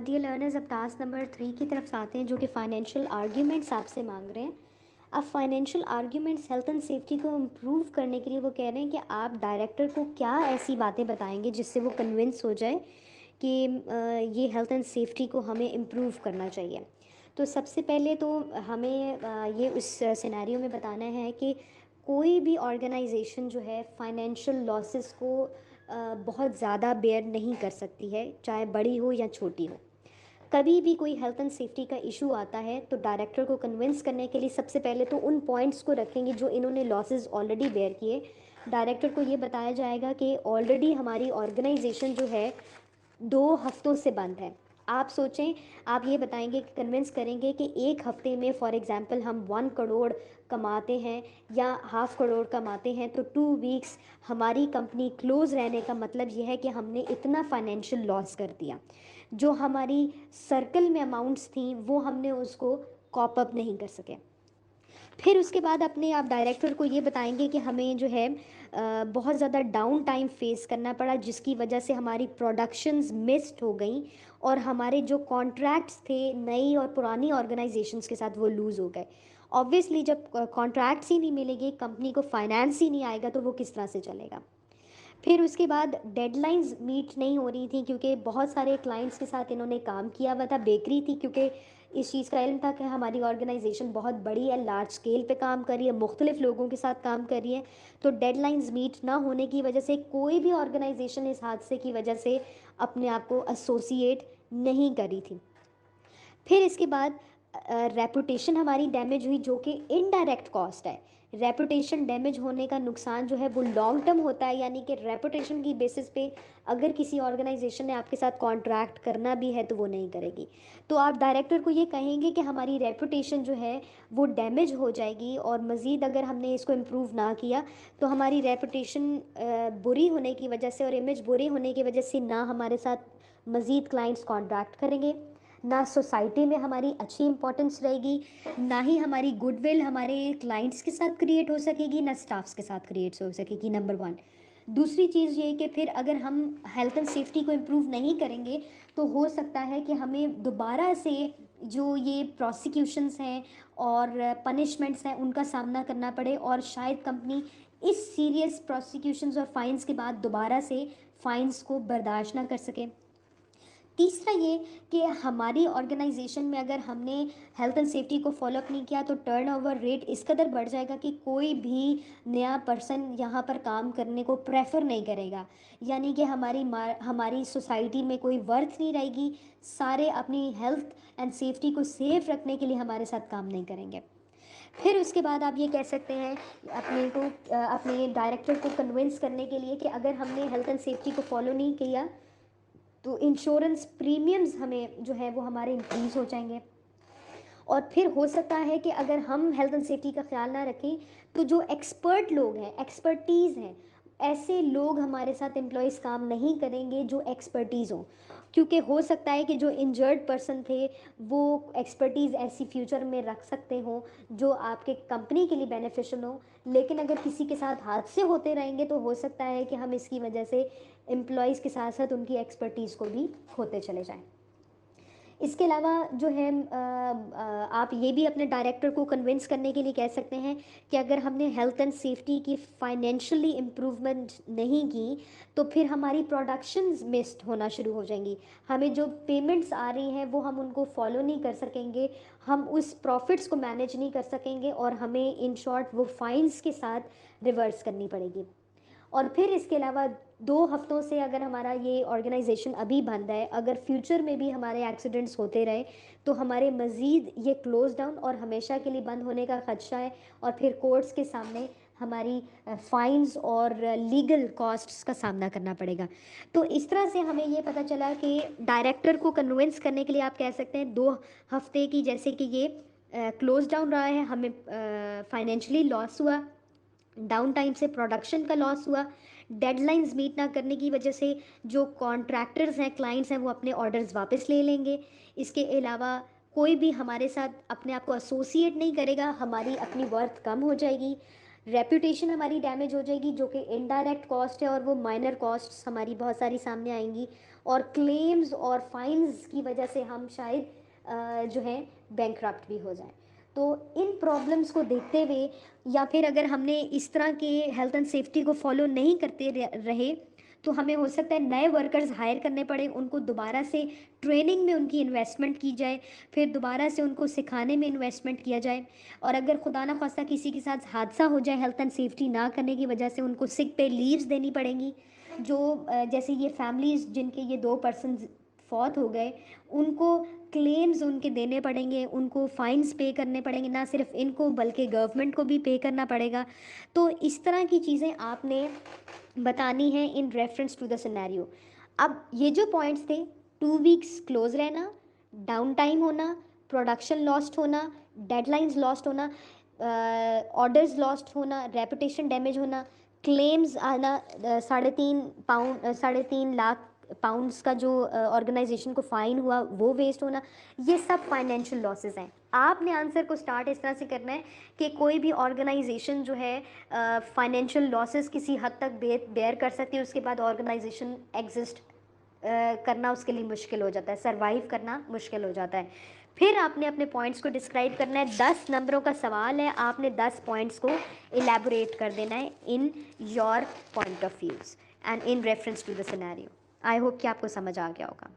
Dear learners, अब task number 3 की तरफ आते हैं, जो कि फाइनेंशियल आर्ग्यूमेंट्स आपसे मांग रहे हैं। अब financial arguments health and safety को इम्प्रूव करने के लिए वो कह रहे हैं कि आप डायरेक्टर को क्या ऐसी बातें बताएंगे जिससे वो कन्विंस हो जाए कि ये हेल्थ एंड सेफ्टी को हमें इम्प्रूव करना चाहिए। तो सबसे पहले तो हमें ये उस सिनेरियो में बताना है कि कोई भी ऑर्गेनाइजेशन जो है फाइनेंशियल लॉसेस को बहुत ज़्यादा बेयर नहीं कर सकती है, चाहे बड़ी हो या छोटी हो। कभी भी कोई हेल्थ एंड सेफ्टी का इशू आता है तो डायरेक्टर को कन्विंस करने के लिए सबसे पहले तो उन पॉइंट्स को रखेंगे जो इन्होंने लॉसेस ऑलरेडी बेयर किए। डायरेक्टर को ये बताया जाएगा कि ऑलरेडी हमारी ऑर्गेनाइजेशन जो है 2 हफ्तों से बंद है। आप सोचें, आप ये बताएंगे कि कन्विंस करेंगे कि एक हफ्ते में फॉर एग्जांपल हम 1 करोड़ कमाते हैं या 0.5 करोड़ कमाते हैं, तो 2 वीक्स हमारी कंपनी क्लोज रहने का मतलब यह है कि हमने इतना फाइनेंशियल लॉस कर दिया। जो हमारी सर्कल में अमाउंट्स थी वो हमने उसको कॉप अप नहीं कर सके। फिर उसके बाद अपने आप डायरेक्टर को ये बताएंगे कि हमें जो है बहुत ज़्यादा डाउन टाइम फेस करना पड़ा, जिसकी वजह से हमारी प्रोडक्शंस मिस्ड हो गई और हमारे जो कॉन्ट्रैक्ट्स थे नई और पुरानी ऑर्गेनाइजेशंस के साथ वो लूज़ हो गए। ऑब्वियसली जब कॉन्ट्रैक्ट्स ही नहीं मिलेंगे, कंपनी को फाइनेंस ही नहीं आएगा, तो वो किस तरह से चलेगा। फिर उसके बाद डेडलाइंस मीट नहीं हो रही थी, क्योंकि बहुत सारे क्लाइंट्स के साथ इन्होंने काम किया हुआ था। बेकरी थी, क्योंकि इस चीज़ का इल्म था कि हमारी ऑर्गेनाइजेशन बहुत बड़ी है, लार्ज स्केल पे काम कर रही है, मुख्तलिफ लोगों के साथ काम कर रही है। तो डेडलाइंस मीट ना होने की वजह से कोई भी ऑर्गेनाइजेशन इस हादसे की वजह से अपने आप को एसोसिएट नहीं करी थी। फिर इसके बाद रेपुटेशन हमारी डैमेज हुई, जो कि इनडायरेक्ट कॉस्ट है। रेपुटेशन डैमेज होने का नुकसान जो है वो लॉन्ग टर्म होता है, यानी कि रेपुटेशन की बेसिस पे अगर किसी ऑर्गेनाइजेशन ने आपके साथ कॉन्ट्रैक्ट करना भी है तो वो नहीं करेगी। तो आप डायरेक्टर को ये कहेंगे कि हमारी रेपुटेशन जो है वो डैमेज हो जाएगी, और मज़ीद अगर हमने इसको इम्प्रूव ना किया तो हमारी रेपुटेशन बुरी होने की वजह से और इमेज बुरी होने की वजह से ना हमारे साथ मज़ीद क्लाइंट्स कॉन्ट्रैक्ट करेंगे, ना सोसाइटी में हमारी अच्छी इंपॉर्टेंस रहेगी, ना ही हमारी गुडविल हमारे क्लाइंट्स के साथ क्रिएट हो सकेगी, ना स्टाफ्स के साथ क्रिएट हो सकेगी, नंबर 1। दूसरी चीज़ ये कि फिर अगर हम हेल्थ एंड सेफ्टी को इम्प्रूव नहीं करेंगे तो हो सकता है कि हमें दोबारा से जो ये प्रोसिक्यूशंस हैं और पनिशमेंट्स हैं उनका सामना करना पड़े, और शायद कंपनी इस सीरियस प्रोसिक्यूशंस और फाइन्स के बाद दोबारा से फाइन्स को बर्दाश्त ना कर सके। तीसरा ये कि हमारी ऑर्गेनाइजेशन में अगर हमने हेल्थ एंड सेफ्टी को फॉलोअप नहीं किया तो टर्नओवर रेट इस कदर बढ़ जाएगा कि कोई भी नया पर्सन यहाँ पर काम करने को प्रेफर नहीं करेगा। यानी कि हमारी सोसाइटी में कोई वर्थ नहीं रहेगी। सारे अपनी हेल्थ एंड सेफ्टी को सेफ रखने के लिए हमारे साथ काम नहीं करेंगे। फिर उसके बाद आप ये कह सकते हैं अपने डायरेक्टर को कन्विंस करने के लिए कि अगर हमने हेल्थ एंड सेफ्टी को फॉलो नहीं किया तो इंश्योरेंस प्रीमियम्स हमें जो है वो हमारे इंक्रीज़ हो जाएंगे। और फिर हो सकता है कि अगर हम हेल्थ एंड सेफ्टी का ख्याल ना रखें तो जो एक्सपर्ट लोग हैं, एक्सपर्टीज़ हैं, ऐसे लोग हमारे साथ एम्प्लॉयज़ काम नहीं करेंगे जो एक्सपर्टीज़ हों। क्योंकि हो सकता है कि जो इंजर्ड पर्सन थे वो एक्सपर्टीज़ ऐसी फ्यूचर में रख सकते हों जो आपके कंपनी के लिए बेनिफिशियल हो। लेकिन अगर किसी के साथ हादसे होते रहेंगे तो हो सकता है कि हम इसकी वजह से एम्प्लॉयज़ के साथ साथ उनकी एक्सपर्टीज़ को भी खोते चले जाएं। इसके अलावा जो है आप ये भी अपने डायरेक्टर को कन्विंस करने के लिए कह सकते हैं कि अगर हमने हेल्थ एंड सेफ्टी की फाइनेंशियली इम्प्रूवमेंट नहीं की तो फिर हमारी प्रोडक्शंस मिस्ड होना शुरू हो जाएंगी। हमें जो पेमेंट्स आ रही हैं वो हम उनको फॉलो नहीं कर सकेंगे, हम उस प्रॉफिट्स को मैनेज नहीं कर सकेंगे, और हमें इन शॉर्ट वो फाइन्स के साथ रिवर्स करनी पड़ेगी। और फिर इसके अलावा 2 हफ्तों से अगर हमारा ये ऑर्गेनाइजेशन अभी बंद है, अगर फ्यूचर में भी हमारे एक्सीडेंट्स होते रहे तो हमारे मज़ीद ये क्लोज डाउन और हमेशा के लिए बंद होने का खदशा है, और फिर कोर्ट्स के सामने हमारी फाइन्स और लीगल कॉस्ट्स का सामना करना पड़ेगा। तो इस तरह से हमें ये पता चला कि डायरेक्टर को कन्विंस करने के लिए आप कह सकते हैं 2 हफ्ते की, जैसे कि ये क्लोज डाउन रहा है, हमें फाइनेंशियली लॉस हुआ, डाउन टाइम से प्रोडक्शन का लॉस हुआ, डेडलाइंस मीट ना करने की वजह से जो कॉन्ट्रैक्टर्स हैं, क्लाइंट्स हैं, वो अपने ऑर्डर्स वापस ले लेंगे। इसके अलावा कोई भी हमारे साथ अपने आप को एसोसिएट नहीं करेगा, हमारी अपनी वर्थ कम हो जाएगी। रेपुटेशन हमारी डैमेज हो जाएगी, जो कि इनडायरेक्ट कॉस्ट है, और वो माइनर कॉस्ट्स हमारी बहुत सारी सामने आएंगी, और क्लेम्स और फाइन्स की वजह से हम शायद जो है बैंकरप्ट भी हो जाएं। तो इन प्रॉब्लम्स को देखते हुए, या फिर अगर हमने इस तरह के हेल्थ एंड सेफ्टी को फॉलो नहीं करते रहे, तो हमें हो सकता है नए वर्कर्स हायर करने पड़े, उनको दोबारा से ट्रेनिंग में उनकी इन्वेस्टमेंट की जाए, फिर दोबारा से उनको सिखाने में इन्वेस्टमेंट किया जाए। और अगर खुदा ना खास्ता किसी के साथ हादसा हो जाए हेल्थ एंड सेफ्टी ना करने की वजह से, उनको सिक पे लीव्स देनी पड़ेंगी। जो जैसे ये फैमिलीज़ जिनके ये 2 पर्सन फौत हो गए, उनको क्लेम्स उनके देने पड़ेंगे, उनको फ़ाइन्स पे करने पड़ेंगे, ना सिर्फ इनको बल्कि गवर्नमेंट को भी पे करना पड़ेगा। तो इस तरह की चीज़ें आपने बतानी है in reference to the scenario. अब ये जो पॉइंट्स थे, 2 वीक्स क्लोज रहना, डाउन टाइम होना, प्रोडक्शन लॉस्ट होना, डेडलाइंस लॉस्ट होना, ऑर्डर्स लॉस्ट होना, रेपुटेशन डैमेज होना, क्लेम्स आना, 3.5 लाख पाउंड्स का जो ऑर्गेनाइजेशन को फ़ाइन हुआ वो वेस्ट होना, ये सब फाइनेंशियल लॉसेस हैं। आपने आंसर को स्टार्ट इस तरह से करना है कि कोई भी ऑर्गेनाइजेशन जो है फाइनेंशियल लॉसेस किसी हद तक बेयर कर सकती है, उसके बाद ऑर्गेनाइजेशन एग्जिस्ट करना उसके लिए मुश्किल हो जाता है, सरवाइव करना मुश्किल हो जाता है। फिर आपने अपने पॉइंट्स को डिस्क्राइब करना है। 10 नंबरों का सवाल है, आपने 10 पॉइंट्स को इलेबोरेट कर देना है in your point of views and in reference to the scenario. I hope कि आपको समझ आ गया होगा।